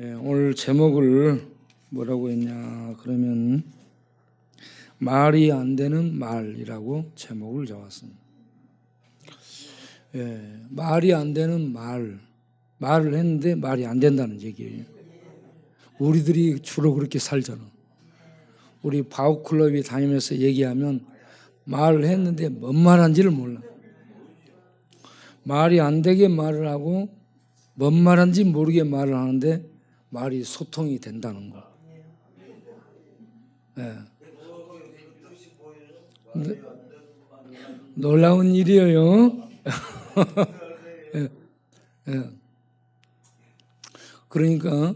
오늘 제목을 뭐라고 했냐 그러면 말이 안 되는 말이라고 제목을 잡았습니다. 말이 안 되는 말을 했는데 말이 안 된다는 얘기예요. 우리들이 주로 그렇게 살잖아. 우리 바우클럽이 다니면서 얘기하면 말을 했는데 뭔 말한지를 몰라. 말이 안 되게 말을 하고 뭔 말한지 모르게 말을 하는데 말이 소통이 된다는 거. 놀라운 일이에요. 그러니까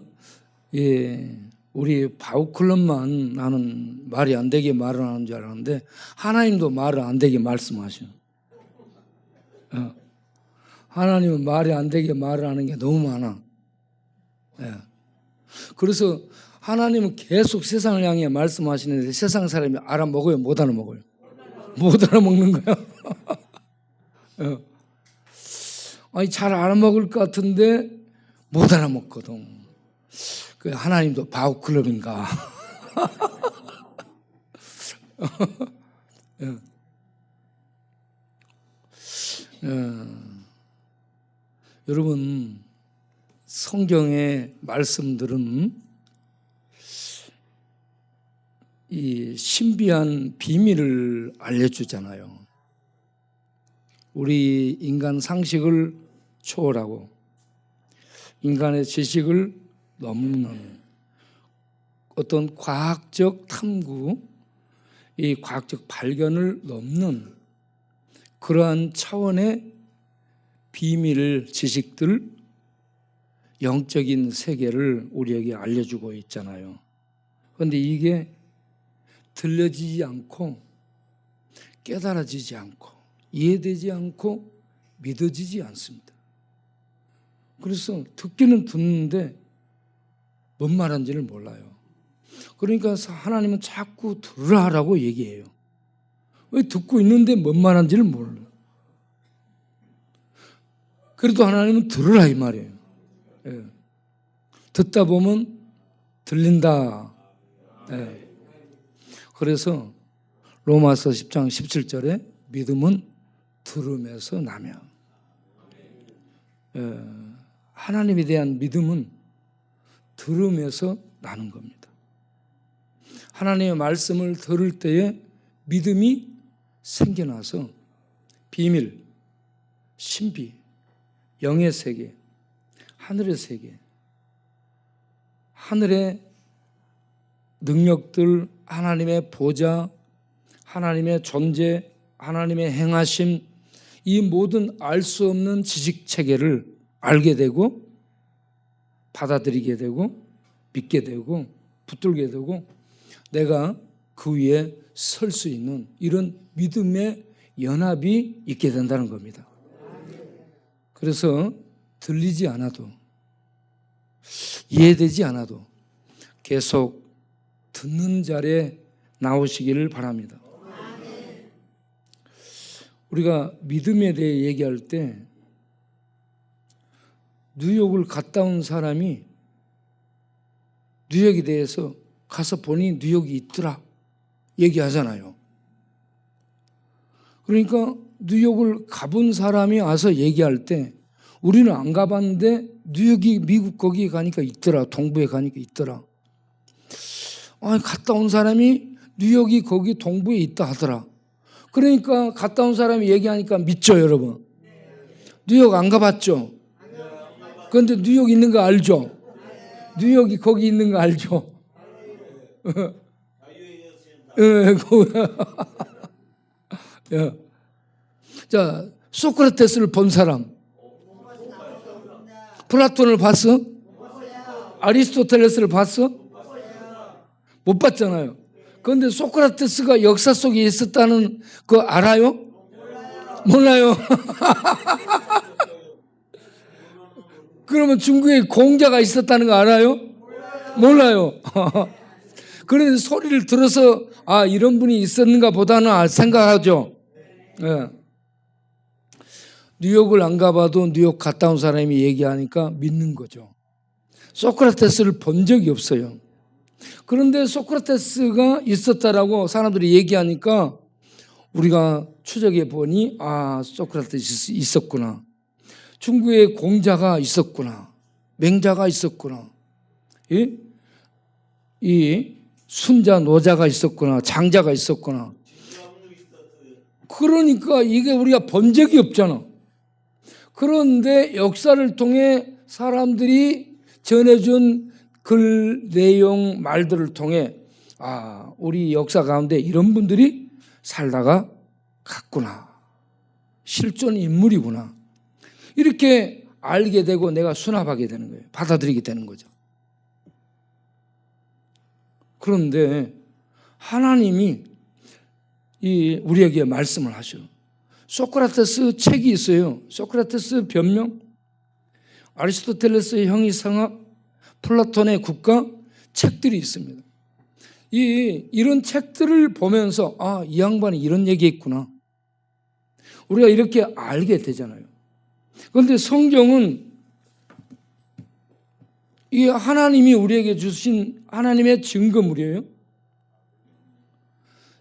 우리 바우클럽만 나는 말이 안 되게 말을 하는 줄 알았는데 하나님도 말을 안 되게 말씀하셔. 하나님은 말이 안 되게 말을 하는 게 너무 많아. 그래서 하나님은 계속 세상을 향해 말씀하시는데 세상 사람이 알아먹어요? 못 알아먹어요? 못 알아먹는 거야. 아니 잘 알아먹을 것 같은데 못 알아먹거든. 그 하나님도 바우클럽인가? 여러분 성경의 말씀들은 이 신비한 비밀을 알려주잖아요. 우리 인간 상식을 초월하고 인간의 지식을 넘는 어떤 과학적 탐구, 이 과학적 발견을 넘는 그러한 차원의 비밀 지식들, 영적인 세계를 우리에게 알려주고 있잖아요. 그런데 이게 들려지지 않고 깨달아지지 않고 이해되지 않고 믿어지지 않습니다. 그래서 듣기는 듣는데 뭔 말하는지를 몰라요. 그러니까 하나님은 자꾸 들으라고 얘기해요. 왜 듣고 있는데 뭔 말하는지를 몰라요. 그래도 하나님은 들으라 이 말이에요. 듣다 보면 들린다. 그래서 로마서 10장 17절에 믿음은 들음에서 나며, 하나님에 대한 믿음은 들음에서 나는 겁니다. 하나님의 말씀을 들을 때에 믿음이 생겨나서 비밀, 신비, 영의 세계, 하늘의 세계, 하늘의 능력들, 하나님의 보좌, 하나님의 존재, 하나님의 행하심, 이 모든 알 수 없는 지식 체계를 알게 되고 받아들이게 되고 믿게 되고 붙들게 되고 내가 그 위에 설 수 있는 이런 믿음의 연합이 있게 된다는 겁니다. 그래서 들리지 않아도 이해되지 않아도 계속 듣는 자리에 나오시기를 바랍니다. 우리가 믿음에 대해 얘기할 때 뉴욕을 갔다 온 사람이 뉴욕에 대해서 가서 보니 뉴욕이 있더라 얘기하잖아요. 그러니까 뉴욕을 가본 사람이 와서 얘기할 때 우리는 안 가봤는데 뉴욕이 미국 거기에 가니까 있더라, 동부에 가니까 있더라. 갔다 온 사람이 뉴욕이 거기 동부에 있다 하더라. 그러니까 갔다 온 사람이 얘기하니까 믿죠, 여러분? 뉴욕 안 가봤죠? 그런데 뉴욕 있는 거 알죠? 뉴욕이 거기 있는 거 알죠? 자, 소크라테스를 본 사람, 플라톤을 봤어? 아리스토텔레스를 봤어? 못 봤잖아요. 그런데 소크라테스가 역사 속에 있었다는 거 알아요? 몰라요. 그러면 중국에 공자가 있었다는 거 알아요? 몰라요. 그런데 소리를 들어서 이런 분이 있었는가 보다는 생각하죠. 뉴욕을 안 가봐도 뉴욕 갔다 온 사람이 얘기하니까 믿는 거죠. 소크라테스를 본 적이 없어요. 그런데 소크라테스가 있었다라고 사람들이 얘기하니까 우리가 추적해 보니 소크라테스 있었구나. 중국에 공자가 있었구나. 맹자가 있었구나. 이 순자, 노자가 있었구나. 장자가 있었구나. 그러니까 이게 우리가 본 적이 없잖아. 그런데 역사를 통해 사람들이 전해준 글, 내용, 말들을 통해 우리 역사 가운데 이런 분들이 살다가 갔구나. 실존 인물이구나. 이렇게 알게 되고 내가 수납하게 되는 거예요. 받아들이게 되는 거죠. 그런데 하나님이 우리에게 말씀을 하셔. 소크라테스 책이 있어요. 소크라테스 변명, 아리스토텔레스의 형이상학, 플라톤의 국가 책들이 있습니다. 이런 책들을 보면서 이 양반이 이런 얘기했구나. 우리가 이렇게 알게 되잖아요. 그런데 성경은 이 하나님이 우리에게 주신 하나님의 증거물이에요.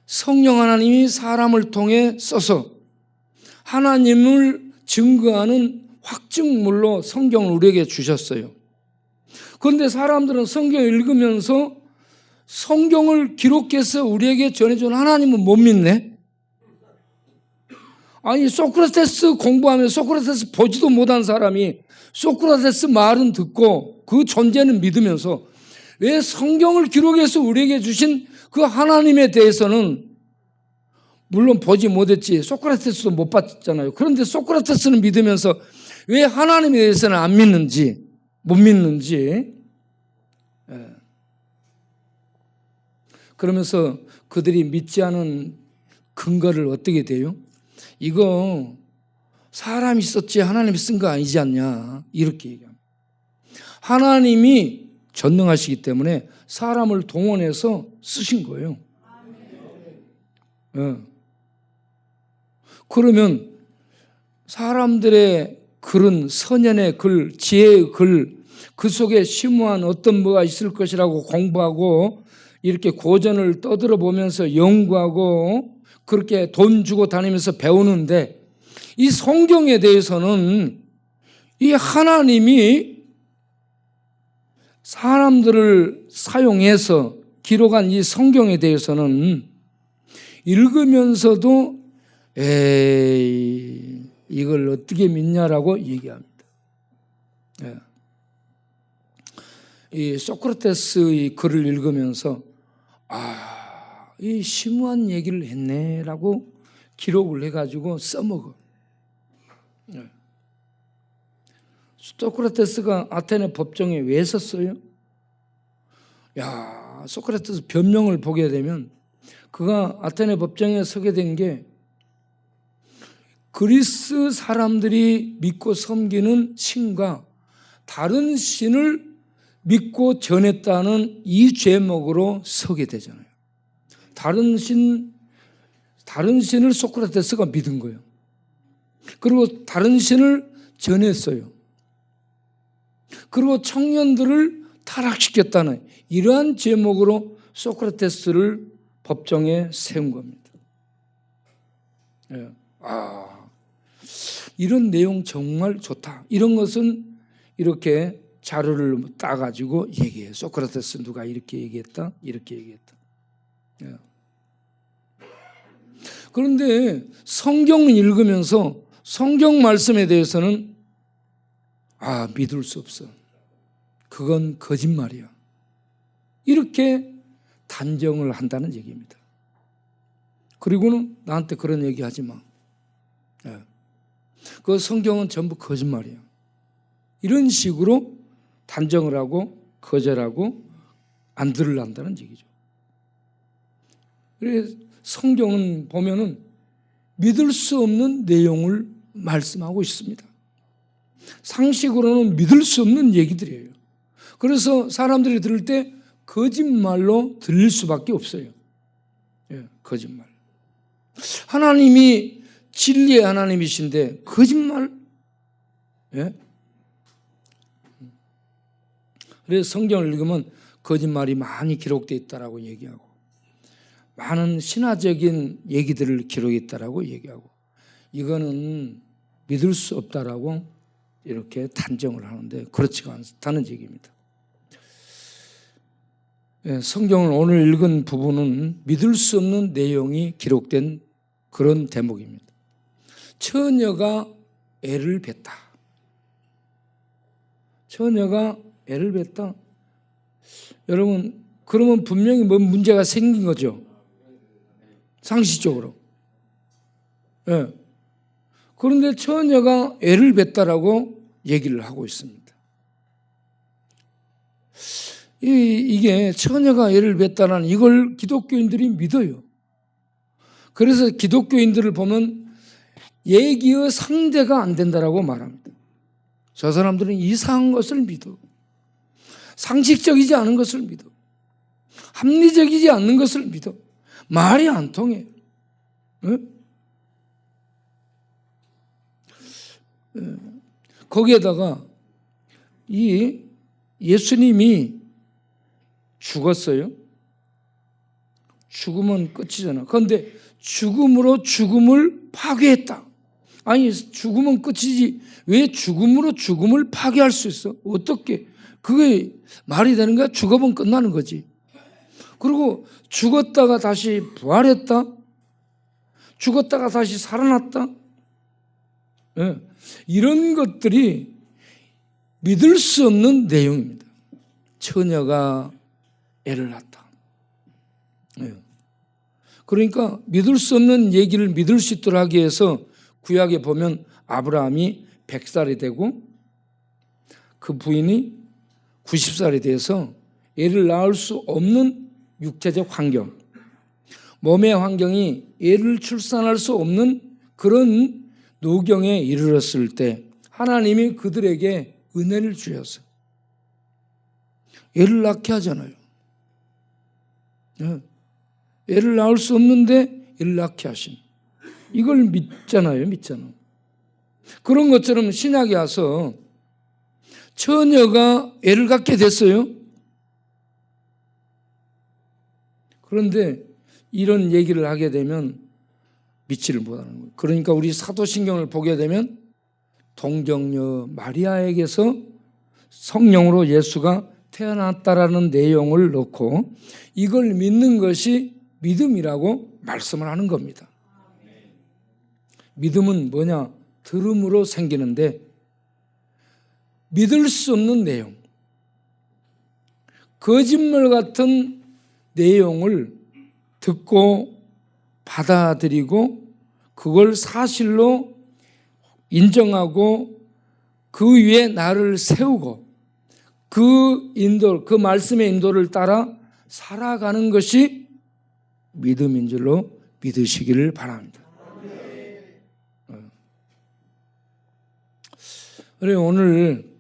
성령 하나님이 사람을 통해 써서 하나님을 증거하는 확증물로 성경을 우리에게 주셨어요. 그런데 사람들은 성경을 읽으면서 성경을 기록해서 우리에게 전해준 하나님은 못 믿네. 아니 소크라테스 공부하면 소크라테스 보지도 못한 사람이 소크라테스 말은 듣고 그 존재는 믿으면서 왜 성경을 기록해서 우리에게 주신 그 하나님에 대해서는 물론 보지 못했지 소크라테스도 못 봤잖아요. 그런데 소크라테스는 믿으면서 왜 하나님에 대해서는 안 믿는지 못 믿는지 그러면서 그들이 믿지 않은 근거를 어떻게 돼요? 이거 사람이 썼지 하나님이 쓴 거 아니지 않냐 이렇게 얘기합니다. 하나님이 전능하시기 때문에 사람을 동원해서 쓰신 거예요. 그러면 사람들의 글은 선연의 글, 지혜의 글, 그 속에 심오한 어떤 뭐가 있을 것이라고 공부하고 이렇게 고전을 떠들어 보면서 연구하고 그렇게 돈 주고 다니면서 배우는데 이 성경에 대해서는 이 하나님이 사람들을 사용해서 기록한 이 성경에 대해서는 읽으면서도 이걸 어떻게 믿냐라고 얘기합니다. 이 소크라테스의 글을 읽으면서 이 심오한 얘기를 했네라고 기록을 해가지고 써먹어. 소크라테스가 아테네 법정에 왜 섰어요? 소크라테스 변명을 보게 되면 그가 아테네 법정에 서게 된 게 그리스 사람들이 믿고 섬기는 신과 다른 신을 믿고 전했다는 이 죄목으로 서게 되잖아요. 다른 신을 소크라테스가 믿은 거예요. 그리고 다른 신을 전했어요. 그리고 청년들을 타락시켰다는 이러한 제목으로 소크라테스를 법정에 세운 겁니다. 이런 내용 정말 좋다. 이런 것은 이렇게 자료를 따가지고 얘기해요. 소크라테스 누가 이렇게 얘기했다, 이렇게 얘기했다. 그런데 성경을 읽으면서 성경 말씀에 대해서는 믿을 수 없어. 그건 거짓말이야. 이렇게 단정을 한다는 얘기입니다. 그리고는 나한테 그런 얘기 하지 마. 그 성경은 전부 거짓말이야. 이런 식으로 단정을 하고 거절하고 안 들으란다는 얘기죠. 그래서 성경은 보면은 믿을 수 없는 내용을 말씀하고 있습니다. 상식으로는 믿을 수 없는 얘기들이에요. 그래서 사람들이 들을 때 거짓말로 들릴 수밖에 없어요. 거짓말. 하나님이 진리의 하나님이신데 거짓말? 그래서 성경을 읽으면 거짓말이 많이 기록되어 있다라고 얘기하고 많은 신화적인 얘기들을 기록했다라고 얘기하고 이거는 믿을 수 없다라고 이렇게 단정을 하는데 그렇지가 않다는 얘기입니다. 성경을 오늘 읽은 부분은 믿을 수 없는 내용이 기록된 그런 대목입니다. 처녀가 애를 뱄다. 처녀가 애를 뱄다. 여러분, 그러면 분명히 뭔 문제가 생긴 거죠. 상식적으로. 예. 그런데 처녀가 애를 뱄다라고 얘기를 하고 있습니다. 이게 처녀가 애를 뱄다는 이걸 기독교인들이 믿어요. 그래서 기독교인들을 보면 얘기의 상대가 안 된다라고 말합니다. 저 사람들은 이상한 것을 믿어. 상식적이지 않은 것을 믿어. 합리적이지 않는 것을 믿어. 말이 안 통해. 거기에다가 이 예수님이 죽었어요. 죽으면 끝이잖아. 그런데 죽음으로 죽음을 파괴했다. 아니 죽으면 끝이지 왜 죽음으로 죽음을 파괴할 수 있어? 어떻게? 그게 말이 되는 거야? 죽으면 끝나는 거지. 그리고 죽었다가 다시 부활했다. 죽었다가 다시 살아났다. 네. 이런 것들이 믿을 수 없는 내용입니다. 처녀가 애를 낳았다. 네. 그러니까 믿을 수 없는 얘기를 믿을 수 있도록 하기 위해서 구약에 보면 아브라함이 100살이 되고 그 부인이 90살이 돼서 애를 낳을 수 없는 육체적 환경, 몸의 환경이 애를 출산할 수 없는 그런 노경에 이르렀을 때 하나님이 그들에게 은혜를 주셔서 애를 낳게 하잖아요. 애를 낳을 수 없는데 애를 낳게 하신 이걸 믿잖아요. 그런 것처럼 신약에 와서 처녀가 애를 갖게 됐어요. 그런데 이런 얘기를 하게 되면 믿지를 못하는 거예요. 그러니까 우리 사도신경을 보게 되면 동정녀 마리아에게서 성령으로 예수가 태어났다라는 내용을 넣고 이걸 믿는 것이 믿음이라고 말씀을 하는 겁니다. 믿음은 뭐냐? 들음으로 생기는데 믿을 수 없는 내용, 거짓말 같은 내용을 듣고 받아들이고 그걸 사실로 인정하고 그 위에 나를 세우고 그 말씀의 인도를 따라 살아가는 것이 믿음인 줄로 믿으시기를 바랍니다. 그래 오늘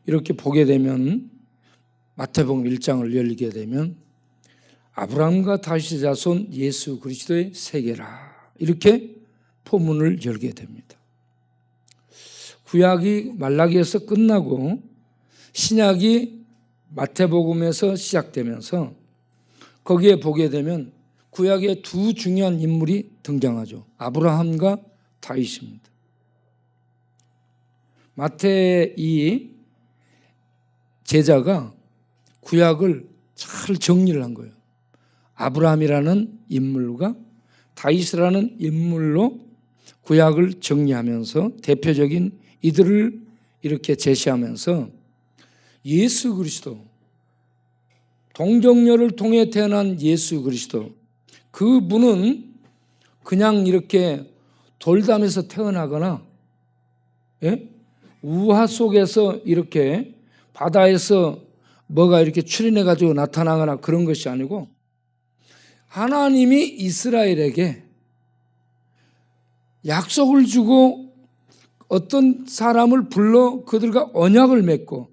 이렇게 보게 되면 마태복음 1장을 열게 되면 아브라함과 다윗의 자손 예수 그리스도의 세계라 이렇게 포문을 열게 됩니다. 구약이 말라기에서 끝나고 신약이 마태복음에서 시작되면서 거기에 보게 되면 구약의 두 중요한 인물이 등장하죠. 아브라함과 다윗입니다. 마태 이 제자가 구약을 잘 정리를 한 거예요. 아브라함이라는 인물과 다윗이라는 인물로 구약을 정리하면서 대표적인 이들을 이렇게 제시하면서 예수 그리스도, 동정녀를 통해 태어난 예수 그리스도, 그분은 그냥 이렇게 돌담에서 태어나거나 우화 속에서 이렇게 바다에서 뭐가 이렇게 출현해가지고 나타나거나 그런 것이 아니고 하나님이 이스라엘에게 약속을 주고 어떤 사람을 불러 그들과 언약을 맺고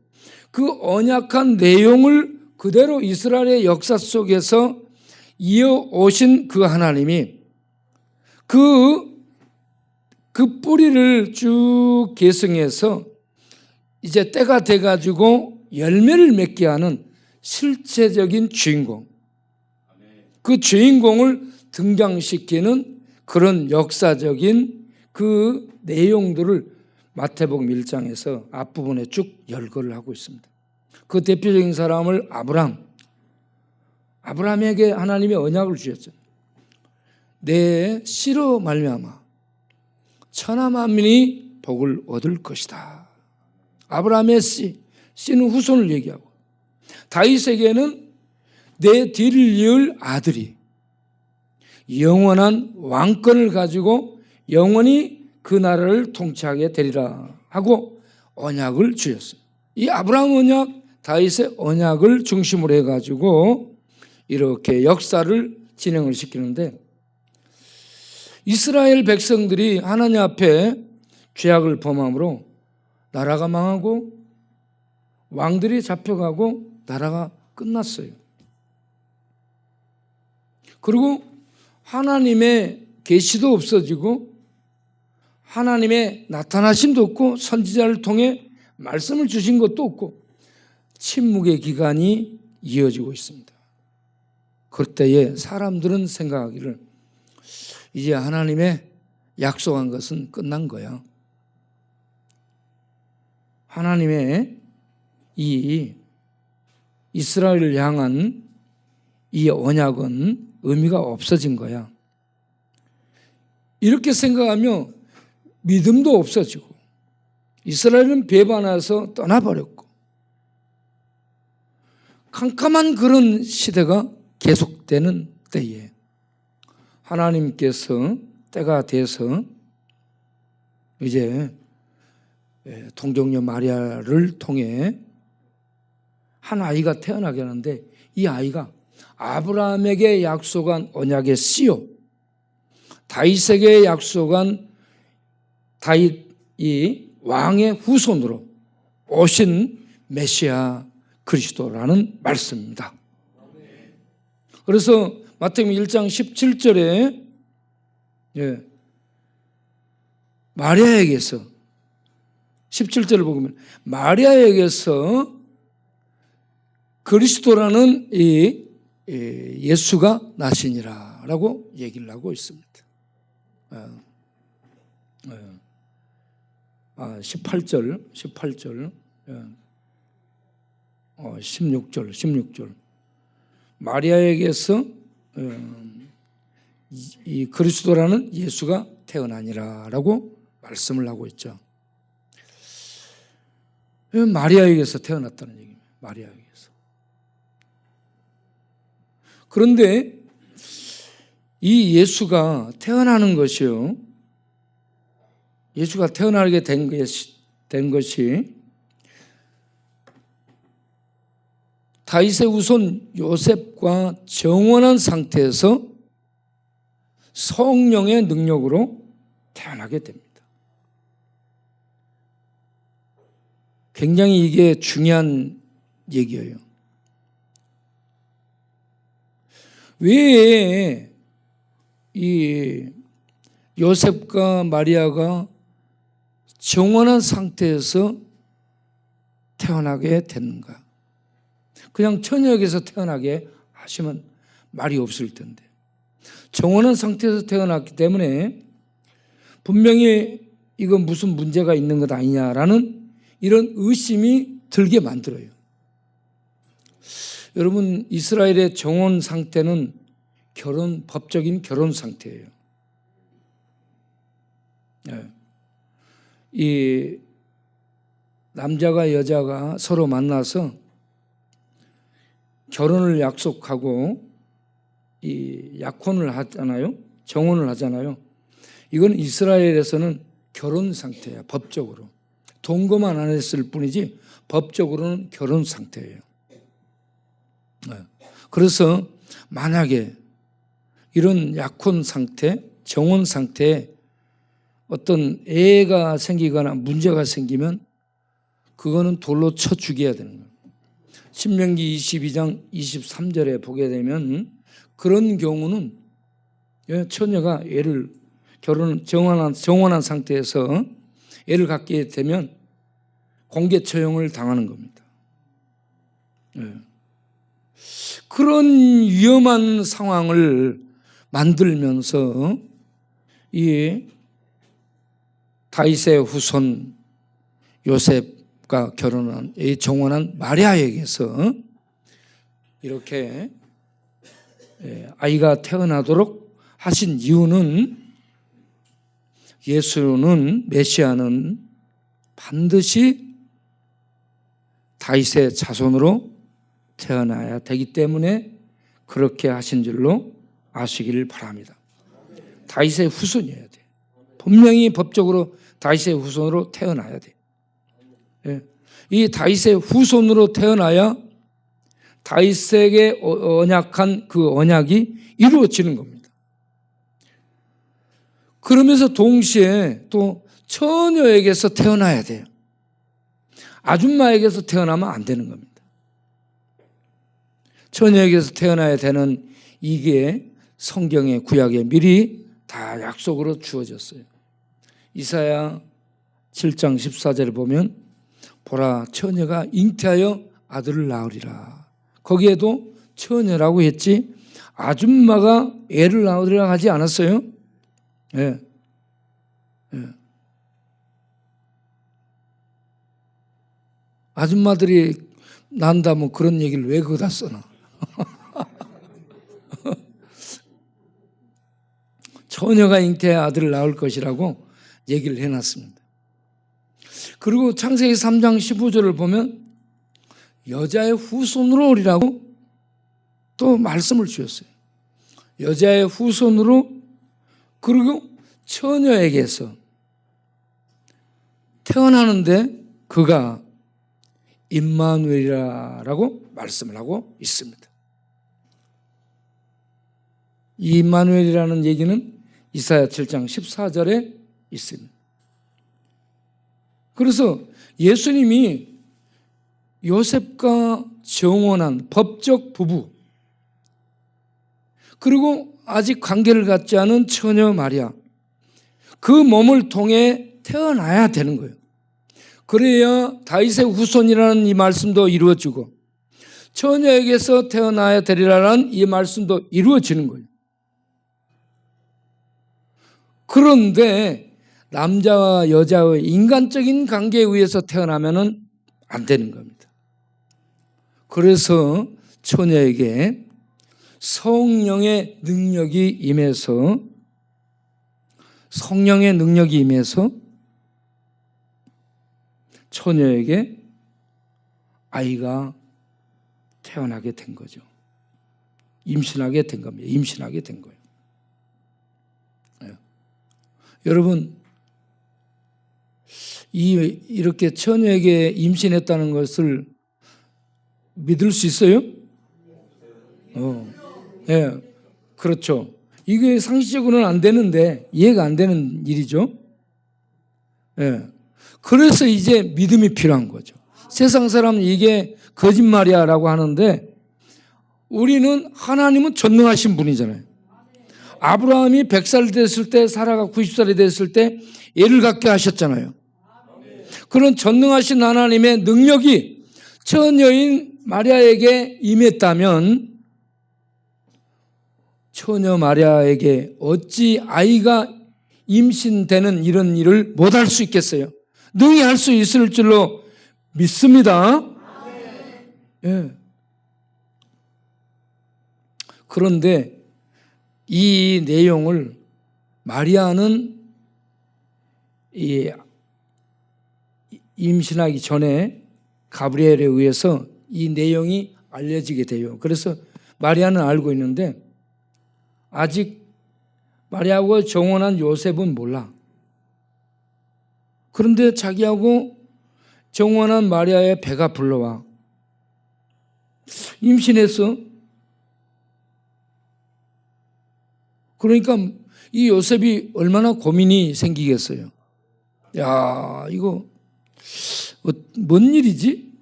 그 언약한 내용을 그대로 이스라엘의 역사 속에서 이어오신 그 하나님이 그 뿌리를 쭉 계승해서 이제 때가 돼가지고 열매를 맺게 하는 실제적인 주인공, 그 주인공을 등장시키는 그런 역사적인 그 내용들을 마태복음 1장에서 앞부분에 쭉 열거를 하고 있습니다. 그 대표적인 사람을 아브라함에게 하나님이 언약을 주셨죠. 내 씨로 말미암아 천하 만민이 복을 얻을 것이다. 아브라함의 씨는 후손을 얘기하고, 다윗에게는 내 뒤를 이을 아들이 영원한 왕권을 가지고 영원히 그 나라를 통치하게 되리라 하고 언약을 주셨어요. 이 아브라함 언약, 다윗의 언약을 중심으로 해가지고 이렇게 역사를 진행을 시키는데, 이스라엘 백성들이 하나님 앞에 죄악을 범함으로 나라가 망하고 왕들이 잡혀가고 나라가 끝났어요. 그리고 하나님의 계시도 없어지고 하나님의 나타나심도 없고 선지자를 통해 말씀을 주신 것도 없고 침묵의 기간이 이어지고 있습니다. 그때에 사람들은 생각하기를 이제 하나님의 약속한 것은 끝난 거야. 하나님의 이 이스라엘을 향한 이 언약은 의미가 없어진 거야. 이렇게 생각하며 믿음도 없어지고 이스라엘은 배반해서 떠나버렸고 캄캄한 그런 시대가 계속되는 때에 하나님께서 때가 돼서 이제 동정녀 마리아를 통해 한 아이가 태어나게 하는데, 이 아이가 아브라함에게 약속한 언약의 씨요, 다윗에게 약속한 다윗이 왕의 후손으로 오신 메시아 그리스도라는 말씀입니다. 그래서 마태복음 1장 17절에 마리아에게서 17절을 보면 마리아에게서 그리스도라는 이 예수가 나시니라라고 얘기를 하고 있습니다. 18절 16절 마리아에게서 이 그리스도라는 예수가 태어나니라라고 말씀을 하고 있죠. 마리아에게서 태어났다는 얘기입니다. 마리아에게서. 그런데 이 예수가 태어나는 것이요, 예수가 태어나게 된 것이 다윗의 후손 요셉과 정원한 상태에서 성령의 능력으로 태어나게 됩니다. 굉장히 이게 중요한 얘기예요. 왜 이 요셉과 마리아가 정원한 상태에서 태어나게 됐는가? 그냥 처녀에게서 태어나게 하시면 말이 없을 텐데, 정원한 상태에서 태어났기 때문에 분명히 이건 무슨 문제가 있는 것 아니냐라는 이런 의심이 들게 만들어요. 여러분, 이스라엘의 정원 상태는 법적인 결혼 상태예요. 이 남자가 여자가 서로 만나서 결혼을 약속하고 이 약혼을 하잖아요. 정혼을 하잖아요. 이건 이스라엘에서는 결혼 상태야, 법적으로. 동거만 안 했을 뿐이지 법적으로는 결혼 상태예요. 그래서 만약에 이런 약혼 상태, 정혼 상태에 어떤 애가 생기거나 문제가 생기면 그거는 돌로 쳐 죽여야 되는 거예요. 신명기 22장 23절에 보게 되면 그런 경우는 처녀가 애를 정혼한 상태에서 애를 갖게 되면 공개 처형을 당하는 겁니다. 그런 위험한 상황을 만들면서 이 다윗의 후손 요셉과 결혼한 정혼한 마리아에게서 이렇게 아이가 태어나도록 하신 이유는 예수는 메시아는 반드시 다윗의 자손으로 태어나야 되기 때문에 그렇게 하신 줄로 아시기를 바랍니다. 다윗의 후손이어야 돼. 분명히 법적으로 다윗의 후손으로 태어나야 돼. 이 다윗의 후손으로 태어나야 다윗에게 언약한 그 언약이 이루어지는 겁니다. 그러면서 동시에 또 처녀에게서 태어나야 돼요. 아줌마에게서 태어나면 안 되는 겁니다. 처녀에게서 태어나야 되는 이게 성경의 구약에 미리 다 약속으로 주어졌어요. 이사야 7장 14절에 보면 보라 처녀가 잉태하여 아들을 낳으리라. 거기에도 처녀라고 했지 아줌마가 애를 낳으리라 하지 않았어요? 예. 아줌마들이 난다면 그런 얘기를 왜 거기다 써놔? 처녀가 잉태해 아들을 낳을 것이라고 얘기를 해놨습니다. 그리고 창세기 3장 15절을 보면 여자의 후손으로 오리라고 또 말씀을 주셨어요. 여자의 후손으로 그리고 처녀에게서 태어나는데 그가 임마누엘이라고 말씀을 하고 있습니다. 이 임마누엘이라는 얘기는 이사야 7장 14절에 있습니다. 그래서 예수님이 요셉과 정혼한 법적 부부 그리고 아직 관계를 갖지 않은 처녀 마리아 그 몸을 통해 태어나야 되는 거예요. 그래야 다윗의 후손이라는 이 말씀도 이루어지고 처녀에게서 태어나야 되리라는 이 말씀도 이루어지는 거예요. 그런데 남자와 여자의 인간적인 관계에 의해서 태어나면 안 되는 겁니다. 그래서 처녀에게 성령의 능력이 임해서 처녀에게 아이가 태어나게 된 거죠. 임신하게 된 겁니다. 임신하게 된 거예요. 여러분, 이렇게 처녀에게 임신했다는 것을 믿을 수 있어요? 예, 그렇죠. 이게 상식적으로는 안 되는데 이해가 안 되는 일이죠. 예. 그래서 이제 믿음이 필요한 거죠. 세상 사람은 이게 거짓말이야 라고 하는데 우리는 하나님은 전능하신 분이잖아요. 아브라함이 100살 됐을 때 사라가 90살이 됐을 때 애를 갖게 하셨잖아요. 그런 전능하신 하나님의 능력이 처녀인 마리아에게 임했다면 처녀 마리아에게 어찌 아이가 임신되는 이런 일을 못할 수 있겠어요? 능히 할 수 있을 줄로 믿습니다. 예. 그런데 이 내용을 마리아는 임신하기 전에 가브리엘에 의해서 이 내용이 알려지게 돼요. 그래서 마리아는 알고 있는데 아직 마리아하고 정혼한 요셉은 몰라. 그런데 자기하고 정혼한 마리아의 배가 불러와. 임신했어. 그러니까 이 요셉이 얼마나 고민이 생기겠어요. 야, 이거 뭔 일이지?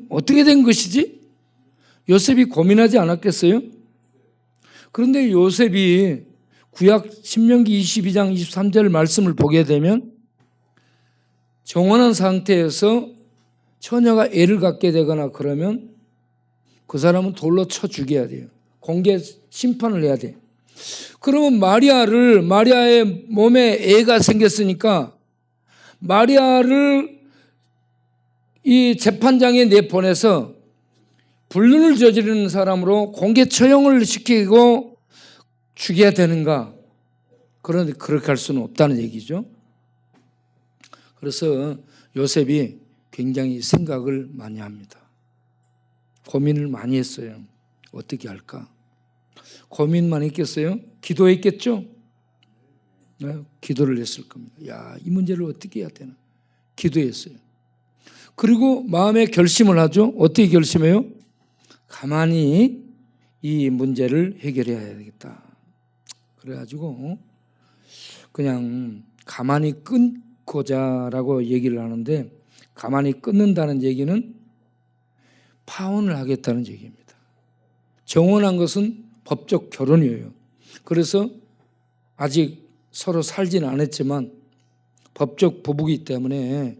어떻게 된 것이지? 요셉이 고민하지 않았겠어요? 그런데 요셉이 구약 신명기 22장 23절 말씀을 보게 되면 정혼한 상태에서 처녀가 애를 갖게 되거나 그러면 그 사람은 돌로 쳐 죽여야 돼요. 공개 심판을 해야 돼. 그러면 마리아의 몸에 애가 생겼으니까 마리아를 이 재판장에 내보내서 불륜을 저지르는 사람으로 공개 처형을 시키고 죽여야 되는가? 그런데 그렇게 할 수는 없다는 얘기죠. 그래서 요셉이 굉장히 생각을 많이 합니다. 고민을 많이 했어요. 어떻게 할까? 고민만 했겠어요? 기도했겠죠? 네, 기도를 했을 겁니다. 야, 이 문제를 어떻게 해야 되나? 기도했어요. 그리고 마음에 결심을 하죠. 어떻게 결심해요? 가만히 이 문제를 해결해야 되겠다. 그래가지고 그냥 가만히 끊고자라고 얘기를 하는데, 가만히 끊는다는 얘기는 파혼을 하겠다는 얘기입니다. 정혼한 것은 법적 결혼이에요. 그래서 아직 서로 살지는 않았지만 법적 부부이기 때문에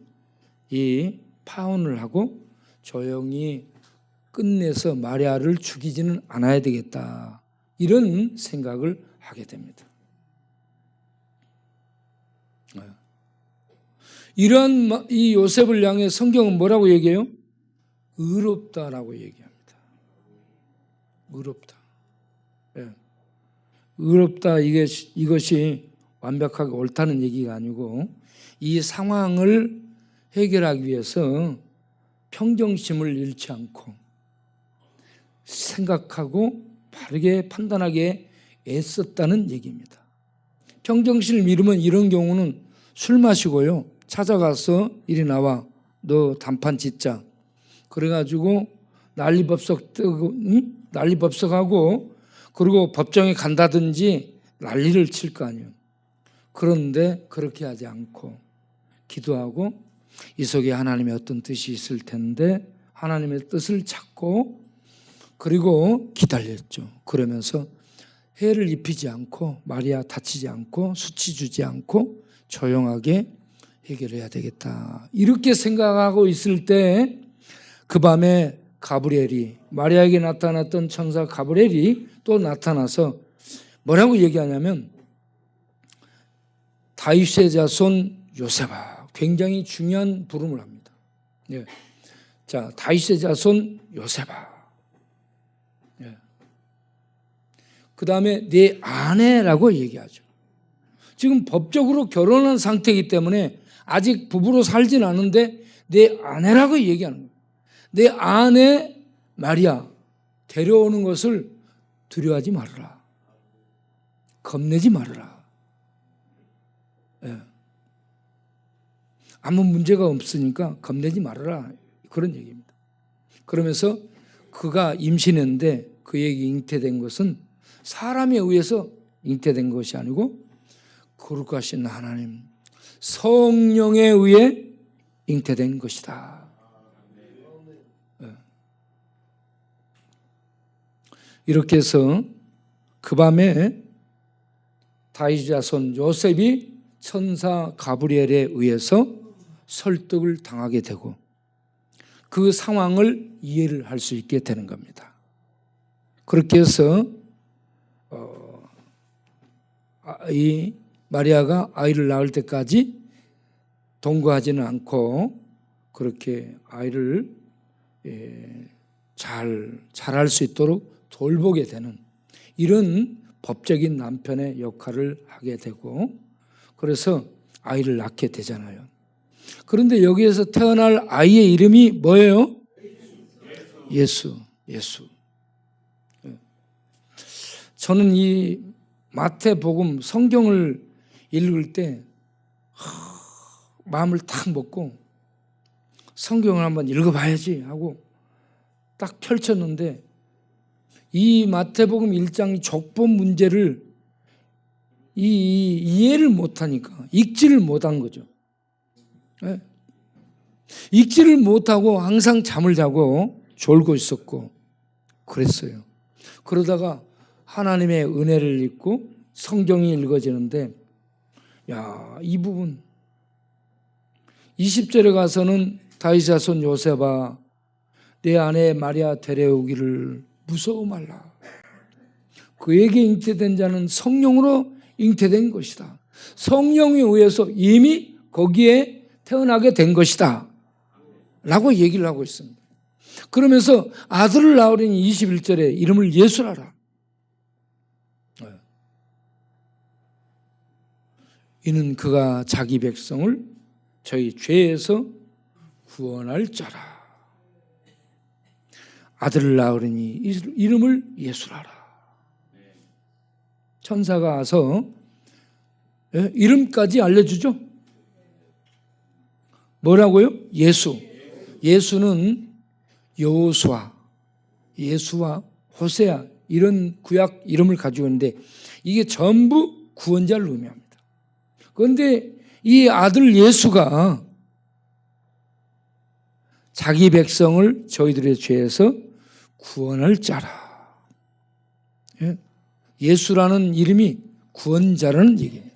이 파혼을 하고 조용히 끝내서 마리아를 죽이지는 않아야 되겠다, 이런 생각을 하게 됩니다. 이런 이 요셉을 향해 성경은 뭐라고 얘기해요? 의롭다라고 얘기합니다. 의롭다. 예. 의롭다, 이것이 완벽하게 옳다는 얘기가 아니고, 이 상황을 해결하기 위해서 평정심을 잃지 않고 생각하고 바르게 판단하게 애썼다는 얘기입니다. 평정심을 잃으면 이런 경우는 술 마시고요, 찾아가서 이리 나와, 너 단판 짓자, 그래가지고 난리법석하고 그리고 법정에 간다든지 난리를 칠 거 아니에요. 그런데 그렇게 하지 않고 기도하고 이 속에 하나님의 어떤 뜻이 있을 텐데 하나님의 뜻을 찾고 그리고 기다렸죠. 그러면서 해를 입히지 않고 마리아 다치지 않고 수치 주지 않고 조용하게 해결해야 되겠다, 이렇게 생각하고 있을 때 그 밤에 가브리엘이, 마리아에게 나타났던 천사 가브리엘이 또 나타나서 뭐라고 얘기하냐면, 다윗의 자손 요셉아, 굉장히 중요한 부름을 합니다. 예. 자, 다윗의 자손 요셉아. 예. 그 다음에 네 아내라고 얘기하죠. 지금 법적으로 결혼한 상태이기 때문에 아직 부부로 살진 않은데 내 아내라고 얘기하는 거예요. 내 아내 마리아 데려오는 것을 두려워하지 말아라. 겁내지 말아라. 예. 아무 문제가 없으니까 겁내지 말아라, 그런 얘기입니다. 그러면서 그가 임신했는데 그에게 잉태된 것은 사람에 의해서 잉태된 것이 아니고 거룩하신 하나님 성령에 의해 잉태된 것이다. 이렇게 해서 그 밤에 다윗 자손 요셉이 천사 가브리엘에 의해서 설득을 당하게 되고 그 상황을 이해를 할 수 있게 되는 겁니다. 그렇게 해서 이 마리아가 아이를 낳을 때까지 동거하지는 않고 그렇게 아이를 잘 자랄 수 있도록 돌보게 되는 이런 법적인 남편의 역할을 하게 되고, 그래서 아이를 낳게 되잖아요. 그런데 여기에서 태어날 아이의 이름이 뭐예요? 예수. 저는 이 마태복음 성경을 읽을 때 마음을 탁 먹고 성경을 한번 읽어봐야지 하고 딱 펼쳤는데, 이 마태복음 1장 족보 문제를 이해를 못하니까 읽지를 못한 거죠. 네. 읽지를 못하고 항상 잠을 자고 졸고 있었고 그랬어요. 그러다가 하나님의 은혜를 읽고 성경이 읽어지는데, 야, 이 부분 20절에 가서는 다윗 자손 요셉아, 내 아내 마리아 데려오기를 무서워 말라. 그에게 잉태된 자는 성령으로 잉태된 것이다. 성령에 의해서 이미 거기에 태어나게 된 것이다 라고 얘기를 하고 있습니다. 그러면서 아들을 낳으려니 21절에 이름을 예수라라. 이는 그가 자기 백성을 저희 죄에서 구원할 자라. 아들을 낳으려니 이름을 예수라라. 천사가 와서 이름까지 알려주죠. 뭐라고요? 예수. 예수는 여호수아, 예수와 호세아 이런 구약 이름을 가지고 있는데 이게 전부 구원자를 의미합니다. 그런데 이 아들 예수가 자기 백성을 저희들의 죄에서 구원할 자라. 예수라는 이름이 구원자라는 얘기입니다.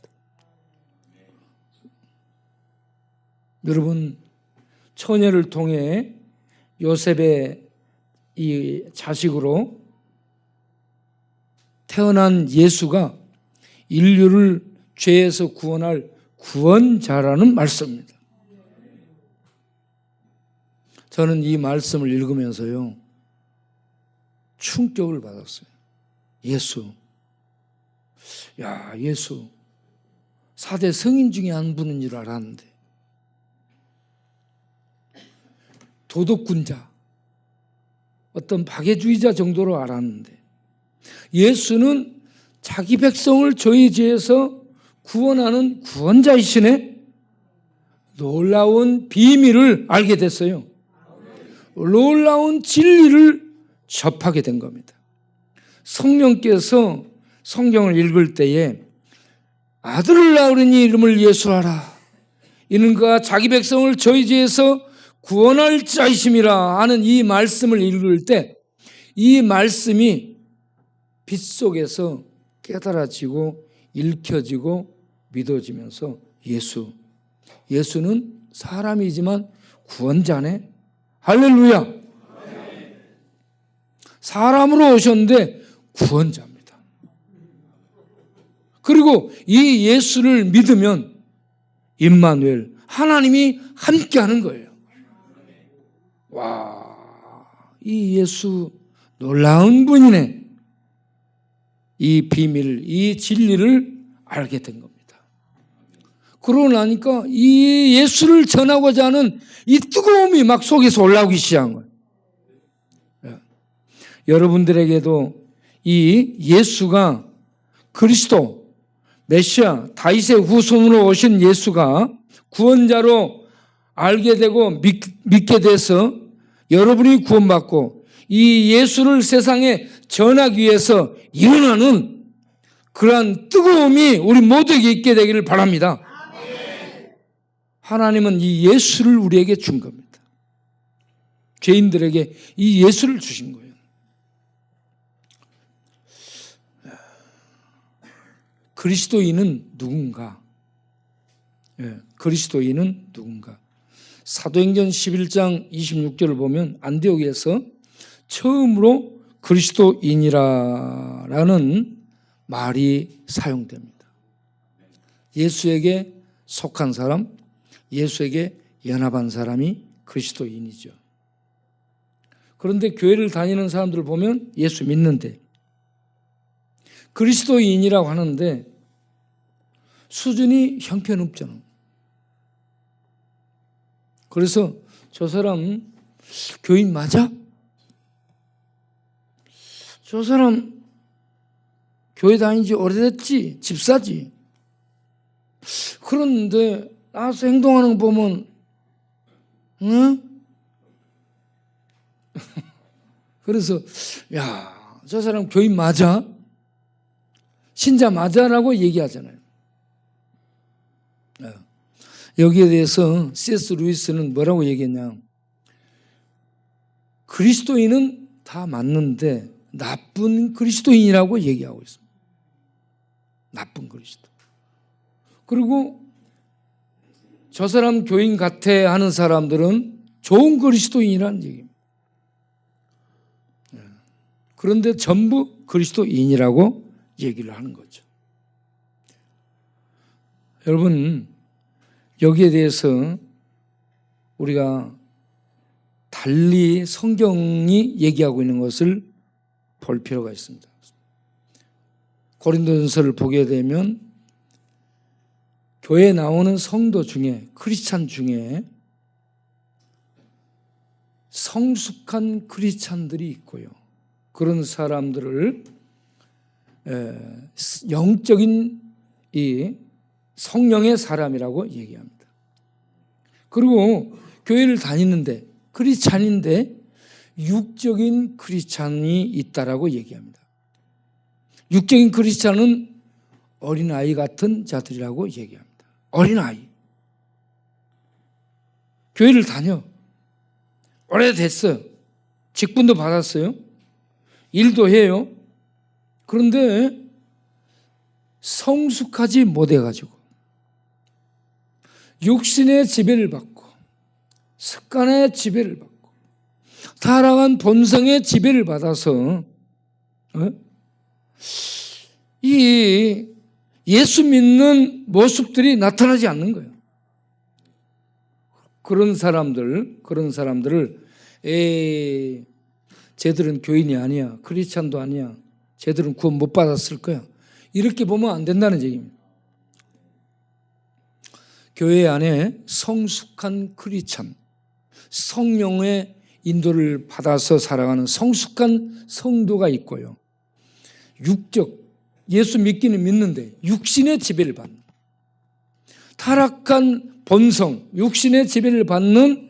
여러분, 처녀를 통해 요셉의 이 자식으로 태어난 예수가 인류를 죄에서 구원할 구원자라는 말씀입니다. 저는 이 말씀을 읽으면서요, 충격을 받았어요. 예수. 야, 예수. 4대 성인 중에 한 분인 줄 알았는데. 도덕군자. 어떤 박애주의자 정도로 알았는데. 예수는 자기 백성을 저희 죄에서 구원하는 구원자이시네. 놀라운 비밀을 알게 됐어요. 놀라운 진리를 접하게 된 겁니다. 성령께서 성경을 읽을 때에 아들을 낳으려니 이름을 예수하라. 이는 그가 자기 백성을 저희 죄에서 구원할 자이심이라 하는 이 말씀을 읽을 때 이 말씀이 빛 속에서 깨달아지고 읽혀지고 믿어지면서 예수는 사람이지만 구원자네. 할렐루야. 사람으로 오셨는데 구원자입니다. 그리고 이 예수를 믿으면 임마누엘 하나님이 함께하는 거예요. 와, 이 예수 놀라운 분이네. 이 비밀, 이 진리를 알게 된 겁니다. 그러고 나니까 이 예수를 전하고자 하는 이 뜨거움이 막 속에서 올라오기 시작한 거예요. 여러분들에게도 이 예수가 그리스도, 메시아, 다윗의 후손으로 오신 예수가 구원자로 알게 되고 믿게 돼서 여러분이 구원받고 이 예수를 세상에 전하기 위해서 일어나는 그러한 뜨거움이 우리 모두에게 있게 되기를 바랍니다. 하나님은 이 예수를 우리에게 준 겁니다. 죄인들에게 이 예수를 주신 거예요. 그리스도인은 누군가? 그리스도인은 누군가? 사도행전 11장 26절을 보면 안디옥에서 처음으로 그리스도인이라는 말이 사용됩니다. 예수에게 속한 사람, 예수에게 연합한 사람이 그리스도인이죠. 그런데 교회를 다니는 사람들을 보면 예수 믿는데 그리스도인이라고 하는데 수준이 형편없잖아. 그래서 저 사람 교인 맞아? 저 사람 교회 다닌 지 오래됐지? 집사지? 그런데 나와서 행동하는 거 보면 응? 그래서 야, 저 사람 교인 맞아? 신자 맞아라고 얘기하잖아요. 여기에 대해서 C.S. 루이스는 뭐라고 얘기했냐? 그리스도인은 다 맞는데 나쁜 그리스도인이라고 얘기하고 있습니다. 나쁜 그리스도. 그리고 저 사람 교인 같아 하는 사람들은 좋은 그리스도인이라는 얘기입니다. 그런데 전부 그리스도인이라고 얘기를 하는 거죠. 여러분, 여기에 대해서 우리가 달리 성경이 얘기하고 있는 것을 볼 필요가 있습니다. 고린도전서를 보게 되면 교회에 나오는 성도 중에, 크리스찬 중에 성숙한 크리스찬들이 있고요. 그런 사람들을 영적인 이 성령의 사람이라고 얘기합니다. 그리고 교회를 다니는데 크리스찬인데 육적인 크리스찬이 있다라고 얘기합니다. 육적인 크리스찬은 어린아이 같은 자들이라고 얘기합니다. 어린아이. 교회를 다녀. 오래됐어요. 직분도 받았어요. 일도 해요. 그런데 성숙하지 못해가지고 육신의 지배를 받고 습관의 지배를 받고 타락한 본성의 지배를 받아서 이 예수 믿는 모습들이 나타나지 않는 거예요. 그런 사람들을 쟤들은 교인이 아니야, 크리스찬도 아니야, 쟤들은 구원 못 받았을 거야, 이렇게 보면 안 된다는 얘기입니다. 교회 안에 성숙한 크리스찬, 성령의 인도를 받아서 살아가는 성숙한 성도가 있고요. 육적, 예수 믿기는 믿는데 육신의 지배를 받는, 타락한 본성, 육신의 지배를 받는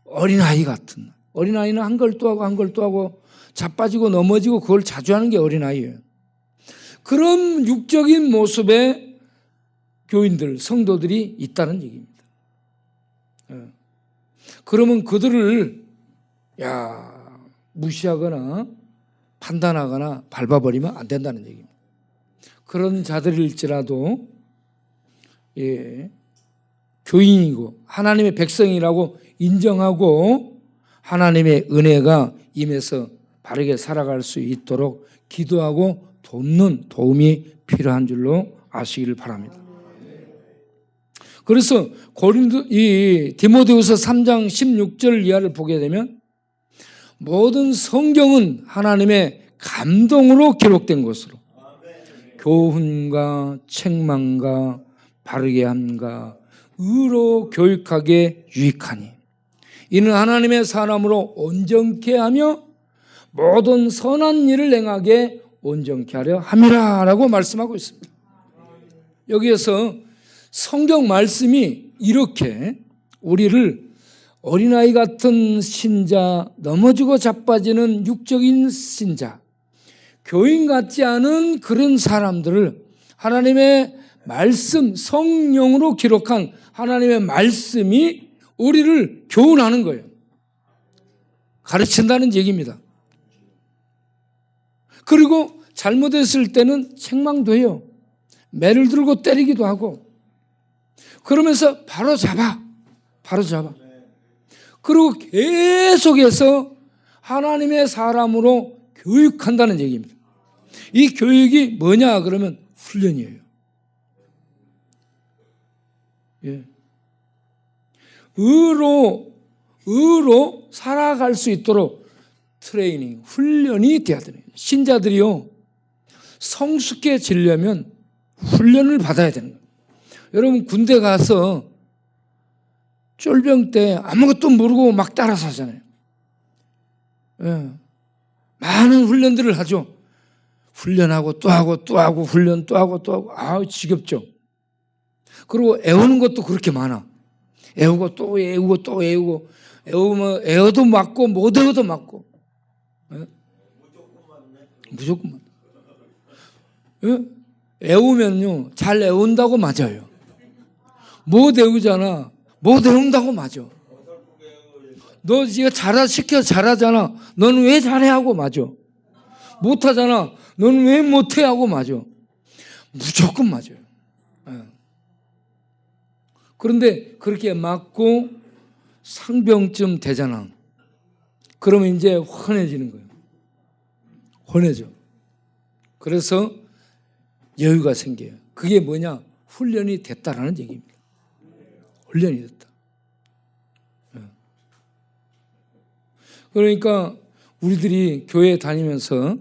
어린아이 같은, 어린아이는 한 걸 또 하고 한 걸 또 하고 자빠지고 넘어지고 그걸 자주 하는 게 어린아이예요. 그런 육적인 모습의 교인들, 성도들이 있다는 얘기입니다. 그러면 그들을 무시하거나 판단하거나 밟아버리면 안 된다는 얘기입니다. 그런 자들일지라도 교인이고 하나님의 백성이라고 인정하고 하나님의 은혜가 임해서 바르게 살아갈 수 있도록 기도하고 돕는 도움이 필요한 줄로 아시기를 바랍니다. 그래서 디모데후서 3장 16절 이하를 보게 되면 모든 성경은 하나님의 감동으로 기록된 것으로 교훈과 책망과 바르게 함과 의로 교육하게 유익하니 이는 하나님의 사람으로 온전케 하며 모든 선한 일을 행하게 온전케 하려 함이라 라고 말씀하고 있습니다. 여기에서 성경 말씀이 이렇게 우리를 어린아이 같은 신자, 넘어지고 자빠지는 육적인 신자, 교인 같지 않은 그런 사람들을 하나님의 말씀, 성령으로 기록한 하나님의 말씀이 우리를 교훈하는 거예요. 가르친다는 얘기입니다. 그리고 잘못했을 때는 책망도 해요. 매를 들고 때리기도 하고. 그러면서 바로 잡아. 그리고 계속해서 하나님의 사람으로 교육한다는 얘기입니다. 이 교육이 뭐냐 그러면 훈련이에요. 의로 살아갈 수 있도록 트레이닝, 훈련이 돼야 되는 거예요. 신자들이요, 성숙해지려면 훈련을 받아야 되는 거예요. 여러분 군대 가서 쫄병 때 아무것도 모르고 막 따라서 하잖아요. 많은 훈련들을 하죠. 훈련하고 또 하고 또 하고 훈련 또 하고 또 하고. 아우 지겹죠. 그리고 애우는 것도 그렇게 많아. 애우고 또 애우고 또 애우고, 애우면 애워도 맞고 못 애워도 맞고. 무조건 맞네. 애우면요 잘 애운다고 맞아요. 못 애우잖아. 못 애운다고 맞아. 너 지가 시켜 잘하잖아. 너는 왜 잘해 하고 맞아. 못하잖아. 너는 왜 못해 하고 맞아. 무조건 맞아요. 그런데 그렇게 맞고 상병쯤 되잖아. 그러면 이제 환해지는 거예요. 혼내죠. 그래서 여유가 생겨요. 그게 뭐냐? 훈련이 됐다라는 얘기입니다. 훈련이 됐다. 그러니까 우리들이 교회 다니면서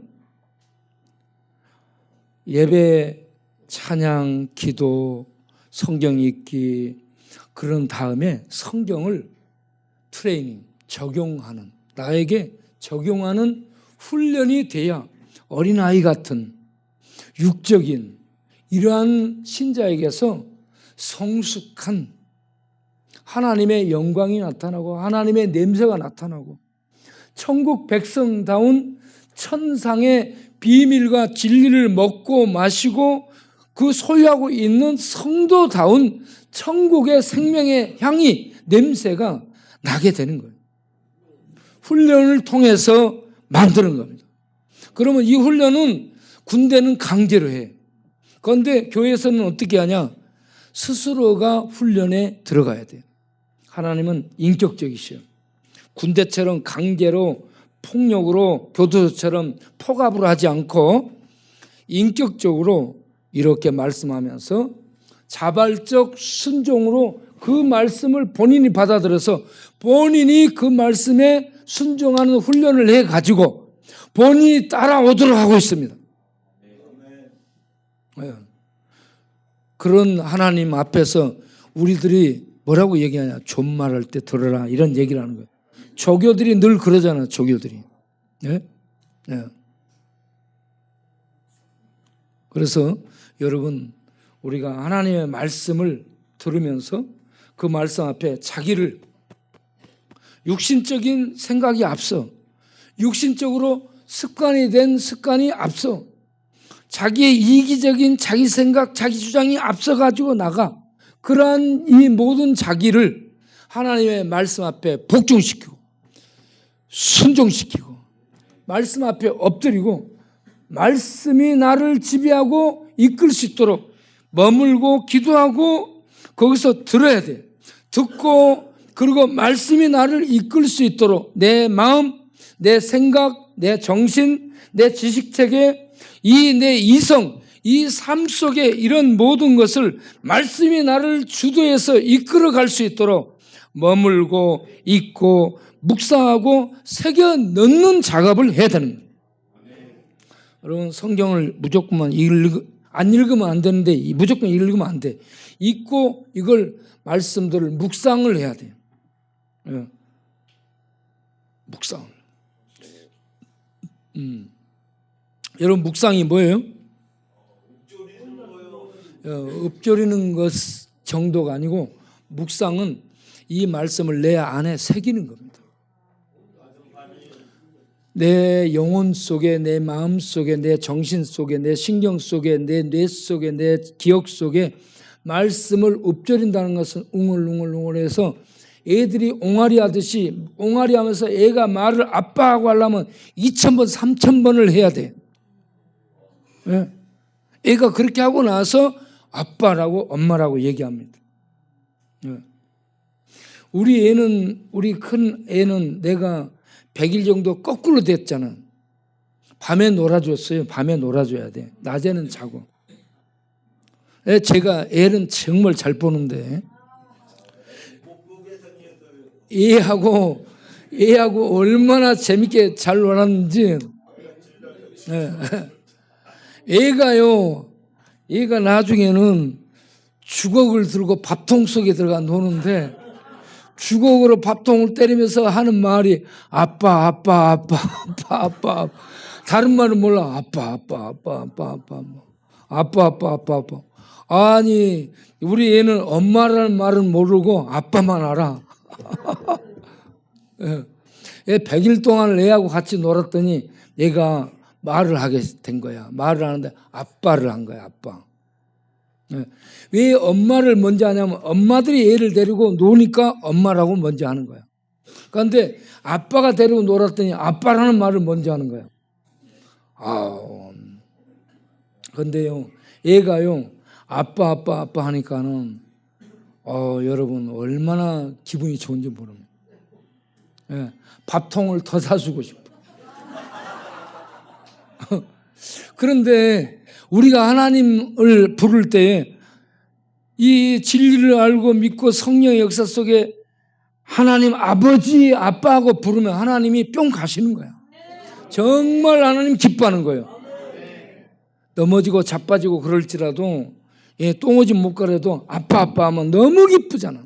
예배, 찬양, 기도, 성경 읽기 그런 다음에 성경을 트레이닝, 적용하는, 나에게 적용하는 훈련이 돼야 어린아이 같은 육적인 이러한 신자에게서 성숙한 하나님의 영광이 나타나고 하나님의 냄새가 나타나고 천국 백성다운 천상의 비밀과 진리를 먹고 마시고 그 소유하고 있는 성도다운 천국의 생명의 향이, 냄새가 나게 되는 거예요. 훈련을 통해서 만드는 겁니다. 그러면 이 훈련은 군대는 강제로 해. 그런데 교회에서는 어떻게 하냐? 스스로가 훈련에 들어가야 돼요. 하나님은 인격적이셔요. 군대처럼 강제로 폭력으로 교도소처럼 폭압으로 하지 않고 인격적으로 이렇게 말씀하면서 자발적 순종으로 그 말씀을 본인이 받아들여서 본인이 그 말씀에 순종하는 훈련을 해가지고 본인이 따라오도록 하고 있습니다. 그런 하나님 앞에서 우리들이 뭐라고 얘기하냐? 존말할 때 들어라, 이런 얘기를 하는 거예요. 조교들이 늘 그러잖아요. 조교들이. 네? 네. 그래서 여러분, 우리가 하나님의 말씀을 들으면서 그 말씀 앞에 자기를, 육신적인 생각이 앞서, 육신적으로 습관이 된 습관이 앞서, 자기의 이기적인 자기 생각, 자기 주장이 앞서가지고 나가 그러한 이 모든 자기를 하나님의 말씀 앞에 복종시키고 순종시키고 말씀 앞에 엎드리고 말씀이 나를 지배하고 이끌 수 있도록 머물고 기도하고 거기서 들어야 돼. 듣고 그리고 말씀이 나를 이끌 수 있도록 내 마음, 내 생각, 내 정신, 내 지식체계, 이 내 이성, 이 삶 속에 이런 모든 것을 말씀이 나를 주도해서 이끌어 갈 수 있도록 머물고 읽고 묵상하고 새겨 넣는 작업을 해야 되는 거예요. 여러분, 성경을 무조건만 안 읽으면 안 되는데 무조건 읽으면 안 돼. 읽고 이걸 말씀들을 묵상을 해야 돼요. 묵상을. 여러분, 묵상이 뭐예요? 읊조리는 것 정도가 아니고 묵상은 이 말씀을 내 안에 새기는 겁니다. 내 영혼 속에, 내 마음 속에, 내 정신 속에, 내 신경 속에, 내 뇌 속에, 내 기억 속에 말씀을 읊조린다는 것은 웅얼웅얼웅얼해서 애들이 옹알이 하듯이 옹알이 하면서 애가 말을 아빠하고 하려면 2000번, 3000번을 해야 돼. 네. 애가 그렇게 하고 나서 아빠라고 엄마라고 얘기합니다. 네. 우리 큰 애는 내가 100일 정도 거꾸로 됐잖아. 밤에 놀아줬어요. 밤에 놀아줘야 돼. 낮에는 자고. 제가 애는 정말 잘 보는데 애하고 얼마나 재밌게 잘 놀았는지. 애가 나중에는 주걱을 들고 밥통 속에 들어가 노는데 주걱으로 밥통을 때리면서 하는 말이 아빠. 다른 말은 몰라. 아빠. 아니, 우리 애는 엄마라는 말은 모르고 아빠만 알아. 100일 동안 애하고 같이 놀았더니 얘가 말을 하게 된 거야. 말을 하는데 아빠를 한 거야. 아빠. 왜 엄마를 먼저 하냐면 엄마들이 애를 데리고 노니까 엄마라고 먼저 하는 거야. 그런데 아빠가 데리고 놀았더니 아빠라는 말을 먼저 하는 거야. 근데요, 애가요 아빠 하니까는 여러분 얼마나 기분이 좋은지 모릅니다. 밥통을 더 사주고 싶어. 그런데 우리가 하나님을 부를 때에 이 진리를 알고 믿고 성령의 역사 속에 하나님 아버지, 아빠하고 부르면 하나님이 뿅 가시는 거야. 정말 하나님 기뻐하는 거예요. 넘어지고 자빠지고 그럴지라도 똥오줌 못 가려도 아빠 하면 너무 기쁘잖아.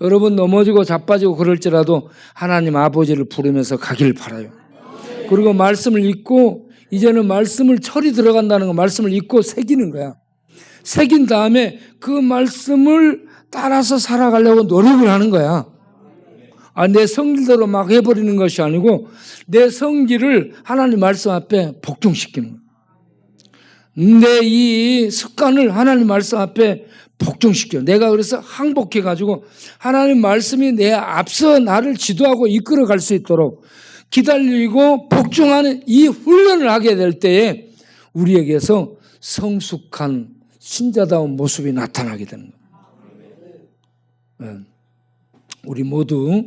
여러분 넘어지고 자빠지고 그럴지라도 하나님 아버지를 부르면서 가길 바라요. 그리고 말씀을 읽고 이제는 말씀을 철이 들어간다는 거, 말씀을 읽고 새기는 거야. 새긴 다음에 그 말씀을 따라서 살아가려고 노력을 하는 거야. 내 성질대로 막 해버리는 것이 아니고 내 성질을 하나님 말씀 앞에 복종시키는 거야. 내 이 습관을 하나님 말씀 앞에 복종시켜. 내가 그래서 항복해가지고 하나님 말씀이 내 앞서 나를 지도하고 이끌어갈 수 있도록 기다리고 복종하는 이 훈련을 하게 될 때에 우리에게서 성숙한 신자다운 모습이 나타나게 되는 거예요. 우리 모두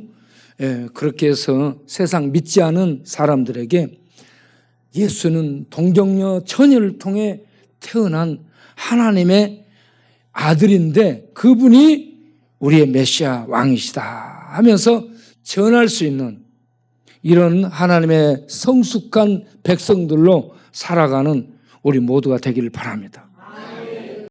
그렇게 해서 세상 믿지 않은 사람들에게 예수는 동정녀 처녀를 통해 태어난 하나님의 아들인데 그분이 우리의 메시아 왕이시다 하면서 전할 수 있는 이런 하나님의 성숙한 백성들로 살아가는 우리 모두가 되기를 바랍니다.